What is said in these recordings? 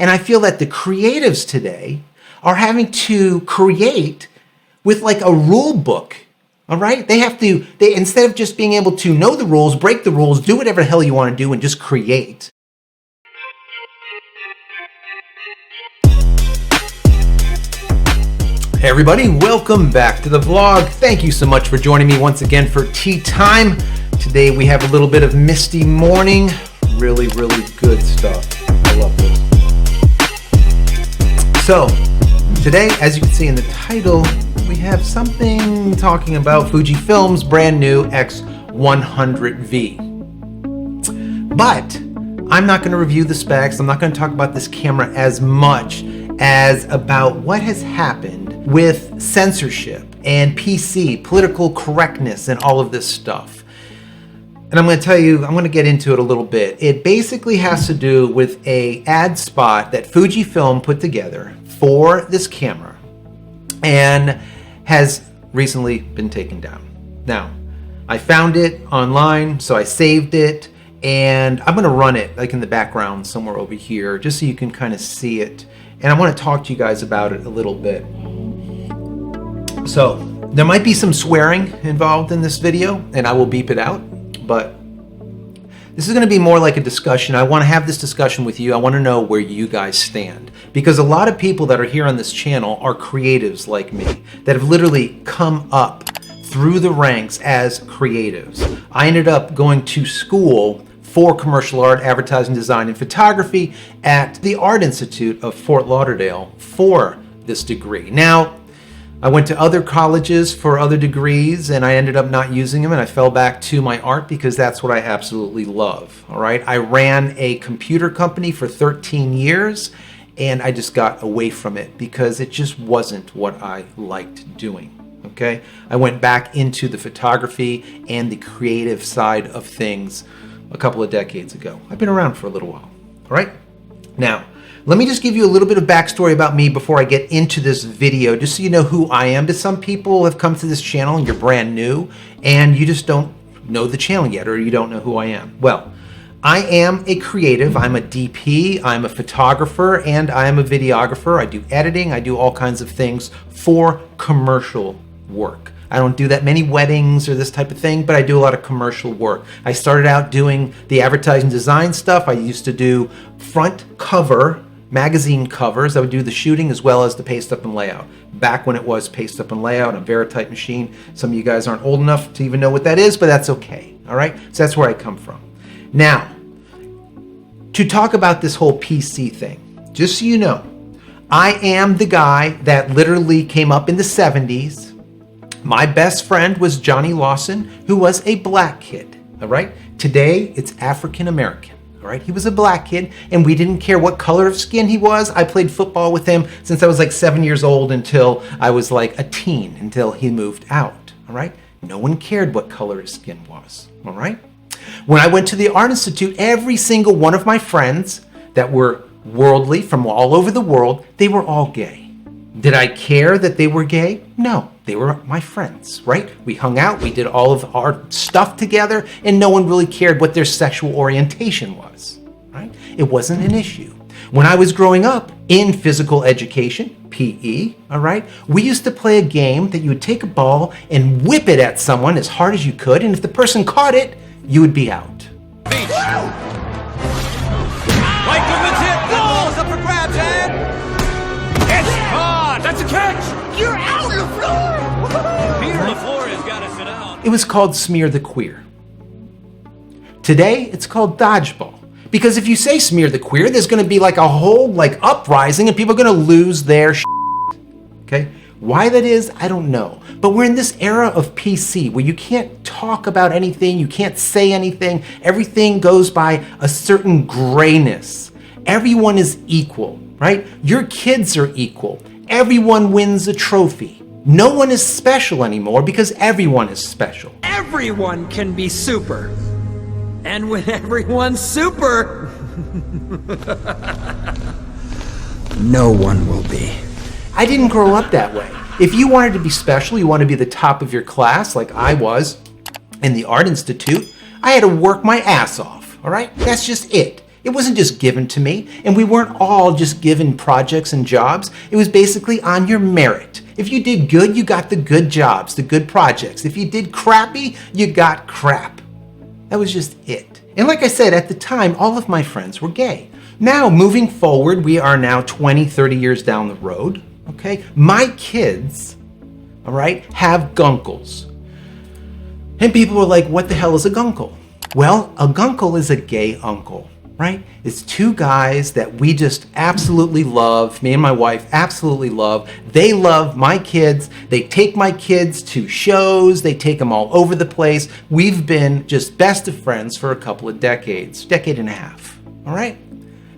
And I feel that the creatives today are having to create with like a rule book. All right? They instead of just being able to know the rules, break the rules, do whatever the hell you want to do and just create. Hey everybody, welcome back to the vlog. Thank you so much for joining me once again for tea time. Today we have a little bit of misty morning. Really, really good stuff. I love this. So, today, as you can see in the title, we have something talking about FujiFilm's brand new X100V. But I'm not going to review the specs. I'm not going to talk about this camera as much as about what has happened with censorship and PC, political correctness, and all of this stuff. And I'm going to tell you, I'm going to get into it a little bit. It basically has to do with an ad spot that Fujifilm put together for this camera and has recently been taken down. Now, I found it online, so I saved it, and I'm going to run it like in the background somewhere over here just so you can kind of see it. And I want to talk to you guys about it a little bit. So, there might be some swearing involved in this video, and I will beep it out, but this is going to be more like a discussion. I want to have this discussion with you. I want to know where you guys stand. Because a lot of people that are here on this channel are creatives like me, that have literally come up through the ranks as creatives. I ended up going to school for commercial art, advertising, design, and photography at the Art Institute of Fort Lauderdale for this degree. Now, I went to other colleges for other degrees and I ended up not using them, and I fell back to my art because that's what I absolutely love. All right. I ran a computer company for 13 years and I just got away from it because it just wasn't what I liked doing. Okay. I went back into the photography and the creative side of things a couple of decades ago. I've been around for a little while. All right. Now, let me just give you a little bit of backstory about me before I get into this video, just so you know who I am. Because some people have come to this channel and you're brand new and you just don't know the channel yet, or you don't know who I am. Well, I am a creative. I'm a DP, I'm a photographer, and I am a videographer. I do editing, I do all kinds of things for commercial work. I don't do that many weddings or this type of thing, but I do a lot of commercial work. I started out doing the advertising design stuff. I used to do front cover magazine covers. I would do the shooting as well as the paste up and layout. Back when it was paste up and layout, a Veritype machine. Some of you guys aren't old enough to even know what that is, but that's okay. All right, so that's where I come from. Now, to talk about this whole PC thing, just so you know, I am the guy that literally came up in the 70s. My best friend was Johnny Lawson, who was a black kid. All right, today it's African American. All right, he was a black kid and we didn't care what color of skin he was. I played football with him since I was like 7 years old until I was like a teen, until he moved out. All right, no one cared what color his skin was. All right, when I went to the Art Institute, every single one of my friends that were worldly from all over the world, they were all gay. Did I care that they were gay? No, they were my friends, right? We hung out, we did all of our stuff together, and no one really cared what their sexual orientation was, right? It wasn't an issue. When I was growing up in physical education, PE, all right, we used to play a game that you would take a ball and whip it at someone as hard as you could, and if the person caught it, you would be out. White Goodman's hit! That ball's up for grabs, and it's caught! That's a catch! You're out on the floor! Peter LaFleur has got to sit down. It was called Smear the Queer. Today, it's called dodgeball. Because if you say smear the queer, there's going to be like a whole like uprising and people are going to lose their shit. Okay? Why that is, I don't know. But we're in this era of PC where you can't talk about anything, you can't say anything. Everything goes by a certain grayness. Everyone is equal, right? Your kids are equal. Everyone wins a trophy. No one is special anymore because everyone is special. Everyone can be super. And when everyone's super, no one will be. I didn't grow up that way. If you wanted to be special, you wanted to be the top of your class like I was in the Art Institute, I had to work my ass off, all right? That's just it. It wasn't just given to me, and we weren't all just given projects and jobs. It was basically on your merit. If you did good, you got the good jobs, the good projects. If you did crappy, you got crap. That was just it. And like I said, at the time, all of my friends were gay. Now, moving forward, we are now 20, 30 years down the road, okay? My kids, all right, have gunkles. And people were like, what the hell is a gunkle? Well, a gunkle is a gay uncle, right? It's two guys that we just absolutely love. Me and my wife absolutely love. They love my kids. They take my kids to shows. They take them all over the place. We've been just best of friends for a couple of decades, decade and a half, all right?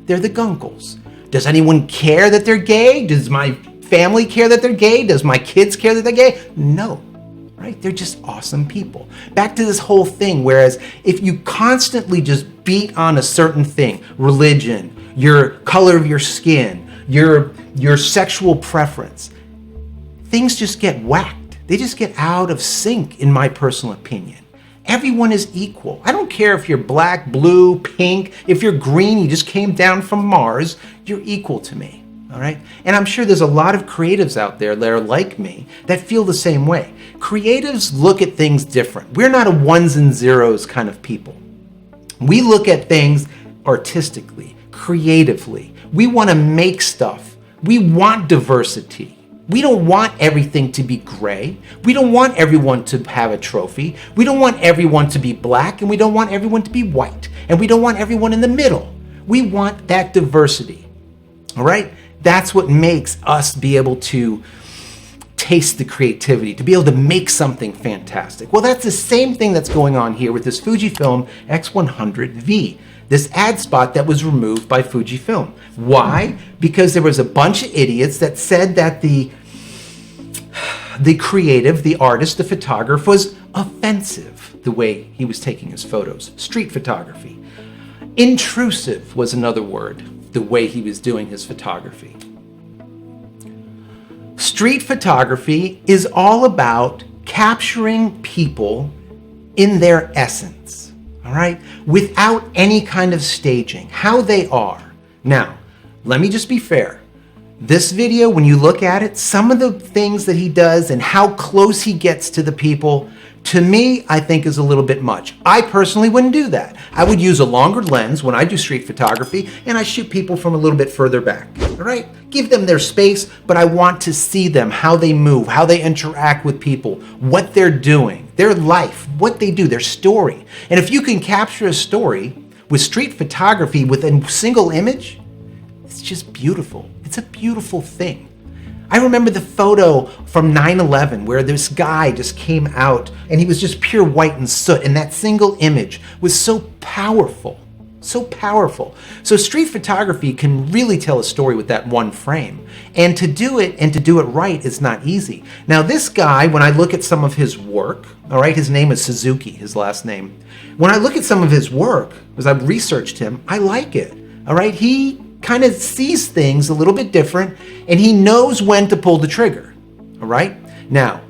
They're the gunkles. Does anyone care that they're gay? Does my family care that they're gay? Does my kids care that they're gay? No. Right? They're just awesome people. Back to this whole thing, whereas if you constantly just beat on a certain thing, religion, your color of your skin, your sexual preference, things just get whacked. They just get out of sync, in my personal opinion. Everyone is equal. I don't care if you're black, blue, pink, if you're green, you just came down from Mars, you're equal to me. All right? And I'm sure there's a lot of creatives out there that are like me that feel the same way. Creatives look at things different. We're not a ones and zeros kind of people. We look at things artistically, creatively. We want to make stuff. We want diversity. We don't want everything to be gray. We don't want everyone to have a trophy. We don't want everyone to be black, and we don't want everyone to be white. And we don't want everyone in the middle. We want that diversity. All right? That's what makes us be able to taste the creativity, to be able to make something fantastic. Well, that's the same thing that's going on here with this FujiFilm X100V, this ad spot that was removed by FujiFilm. Why? Because there was a bunch of idiots that said that the creative, the artist, the photographer was offensive the way he was taking his photos. Street photography. Intrusive was another word, the way he was doing his photography. Street photography is all about capturing people in their essence, all right? Without any kind of staging, how they are. Now, let me just be fair. This video, when you look at it, some of the things that he does and how close he gets to the people, to me, I think is a little bit much. I personally wouldn't do that. I would use a longer lens when I do street photography, and I shoot people from a little bit further back, all right? Give them their space, but I want to see them, how they move, how they interact with people, what they're doing, their life, what they do, their story. And if you can capture a story with street photography with a single image, it's just beautiful. It's a beautiful thing. I remember the photo from 9/11 where this guy just came out and he was just pure white and soot, and that single image was so powerful, so powerful. So street photography can really tell a story with that one frame, and to do it right is not easy. Now this guy, when I look at some of his work, all right, his name is Suzuki, his last name. When I look at some of his work, as I've researched him, I like it, all right? He kind of sees things a little bit different, and he knows when to pull the trigger, all right? Now,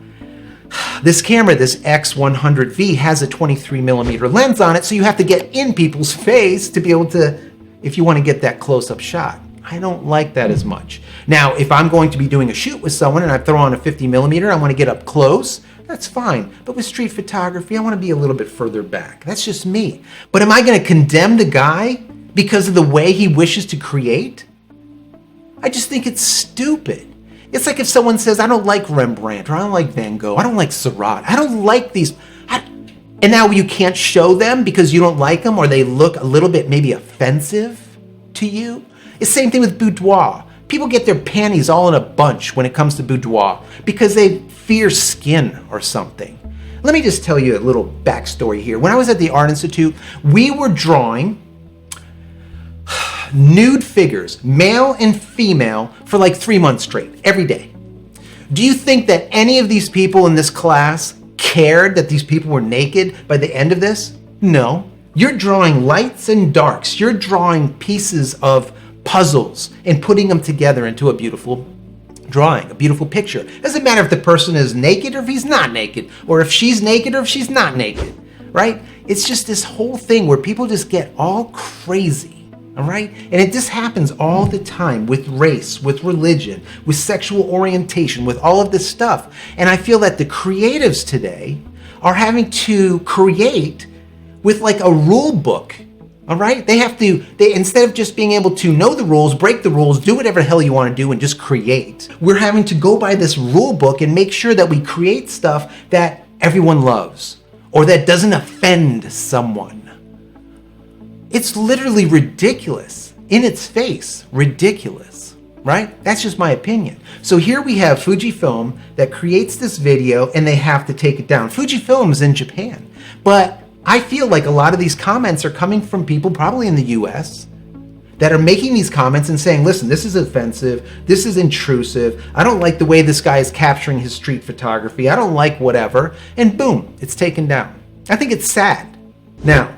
this camera, this X100V, has a 23mm lens on it, so you have to get in people's face to be able to, if you want to get that close-up shot. I don't like that as much. Now, if I'm going to be doing a shoot with someone and I throw on a 50mm, I want to get up close, that's fine. But with street photography, I want to be a little bit further back. That's just me. But am I going to condemn the guy because of the way he wishes to create? I just think it's stupid. It's like if someone says, I don't like Rembrandt, or I don't like Van Gogh, I don't like Seurat, I don't like these. And now you can't show them because you don't like them, or they look a little bit maybe offensive to you. It's the same thing with boudoir. People get their panties all in a bunch when it comes to boudoir because they fear skin or something. Let me just tell you a little backstory here. When I was at the Art Institute, we were drawing nude figures, male and female, for like 3 months straight, every day. Do you think that any of these people in this class cared that these people were naked by the end of this? No. You're drawing lights and darks. You're drawing pieces of puzzles and putting them together into a beautiful drawing, a beautiful picture. Doesn't matter if the person is naked or if he's not naked, or if she's naked or if she's not naked, right? It's just this whole thing where people just get all crazy all right? And this happens all the time with race, with religion, with sexual orientation, with all of this stuff. And I feel that the creatives today are having to create with like a rule book, all right? They instead of just being able to know the rules, break the rules, do whatever the hell you want to do and just create, we're having to go by this rule book and make sure that we create stuff that everyone loves or that doesn't offend someone. It's literally ridiculous, in its face, ridiculous, right? That's just my opinion. So here we have FujiFilm that creates this video and they have to take it down. FujiFilm is in Japan, but I feel like a lot of these comments are coming from people probably in the US that are making these comments and saying, listen, this is offensive, this is intrusive, I don't like the way this guy is capturing his street photography, I don't like whatever, and boom, it's taken down. I think it's sad. Now,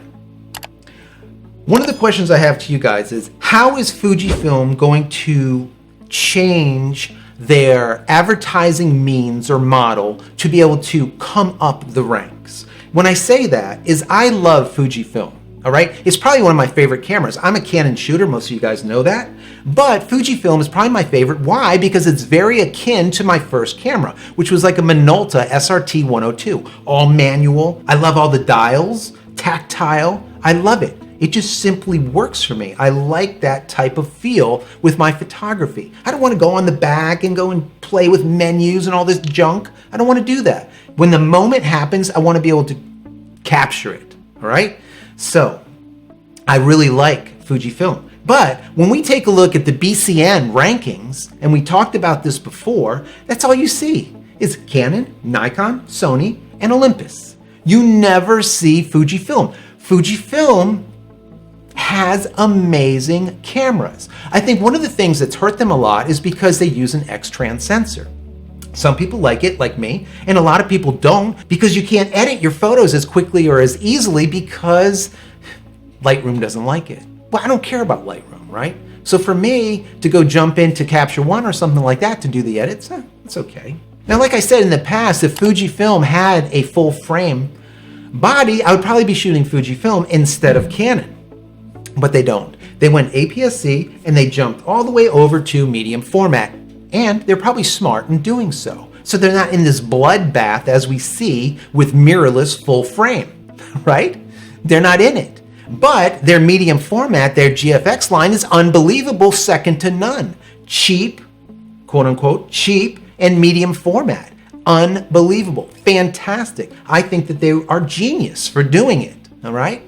one of the questions I have to you guys is, how is Fujifilm going to change their advertising means or model to be able to come up the ranks? When I say that is I love Fujifilm, all right? It's probably one of my favorite cameras. I'm a Canon shooter, most of you guys know that, but Fujifilm is probably my favorite. Why? Because it's very akin to my first camera, which was like a Minolta SRT 102, all manual. I love all the dials, tactile, I love it. It just simply works for me. I like that type of feel with my photography. I don't want to go on the back and go and play with menus and all this junk. I don't want to do that. When the moment happens, I want to be able to capture it, all right? So I really like Fujifilm. But when we take a look at the BCN rankings, and we talked about this before, that's all you see is Canon, Nikon, Sony, and Olympus. You never see Fujifilm. Fujifilm has amazing cameras. I think one of the things that's hurt them a lot is because they use an X-Trans sensor. Some people like it, like me, and a lot of people don't, because you can't edit your photos as quickly or as easily because Lightroom doesn't like it. Well, I don't care about Lightroom, right? So for me to go jump into Capture One or something like that to do the edits, it's okay. Now, like I said in the past, if Fujifilm had a full frame body, I would probably be shooting Fujifilm instead of Canon. But they don't. They went APS-C and they jumped all the way over to medium format. And they're probably smart in doing so. So they're not in this bloodbath as we see with mirrorless full frame, right? They're not in it. But their medium format, their GFX line is unbelievable, second to none. Cheap, quote unquote, cheap and medium format. Unbelievable, fantastic. I think that they are genius for doing it, all right?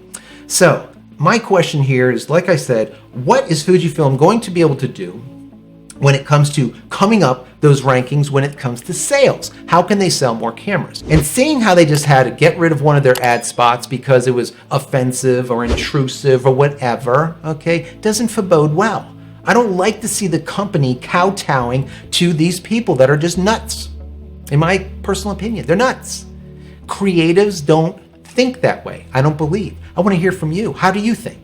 So my question here is, like I said, what is Fujifilm going to be able to do when it comes to coming up those rankings when it comes to sales? How can they sell more cameras? And seeing how they just had to get rid of one of their ad spots because it was offensive or intrusive or whatever, okay, doesn't forebode well. I don't like to see the company kowtowing to these people that are just nuts. In my personal opinion, they're nuts. Creatives don't think that way. I don't believe. I want to hear from you. How do you think?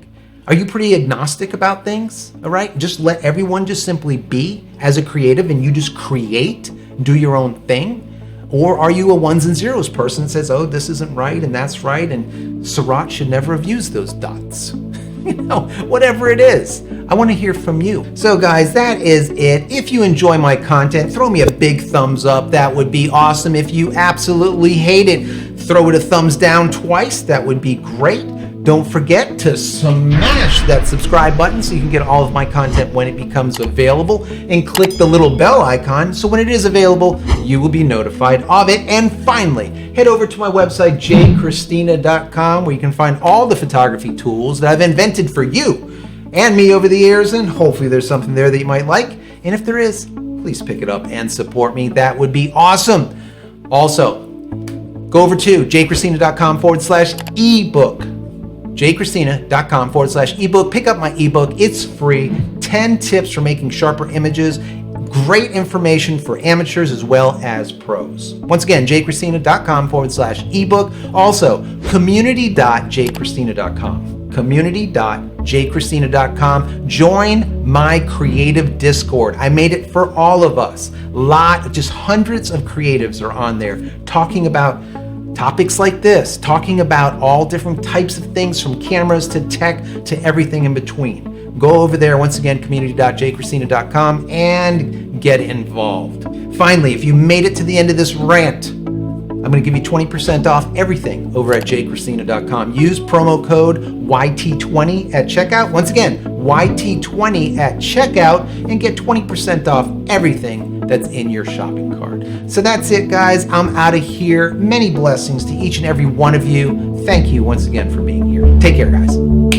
Are you pretty agnostic about things? All right? Just let everyone just simply be as a creative and you just create, do your own thing? Or are you a ones and zeros person that says, oh, this isn't right and that's right and Surratt should never have used those dots? You know, whatever it is. I want to hear from you. So guys, that is it. If you enjoy my content, throw me a big thumbs up. That would be awesome. If you absolutely hate it, throw it a thumbs down twice. That would be great. Don't forget to smash that subscribe button so you can get all of my content when it becomes available, and click the little bell icon so when it is available, you will be notified of it. And finally, head over to my website, JCristina.com, where you can find all the photography tools that I've invented for you and me over the years, and hopefully there's something there that you might like. And if there is, please pick it up and support me. That would be awesome. Also, go over to JCristina.com/ebook. JCristina.com/ebook. Pick up my ebook. It's free. 10 tips for making sharper images. Great information for amateurs as well as pros. Once again, JCristina.com/ebook. Also, community.jcristina.com. Community.jcristina.com. Join my creative Discord. I made it for all of us. Just hundreds of creatives are on there talking about topics like this, talking about all different types of things from cameras to tech to everything in between. go over there, once again, community.jcristina.com, and get involved. Finally, if you made it to the end of this rant, I'm going to give you 20% off everything over at JCristina.com. Use promo code YT20 at checkout. Once again, YT20 at checkout, and get 20% off everything that's in your shopping cart. So that's it, guys. I'm out of here. Many blessings to each and every one of you. Thank you once again for being here. Take care, guys.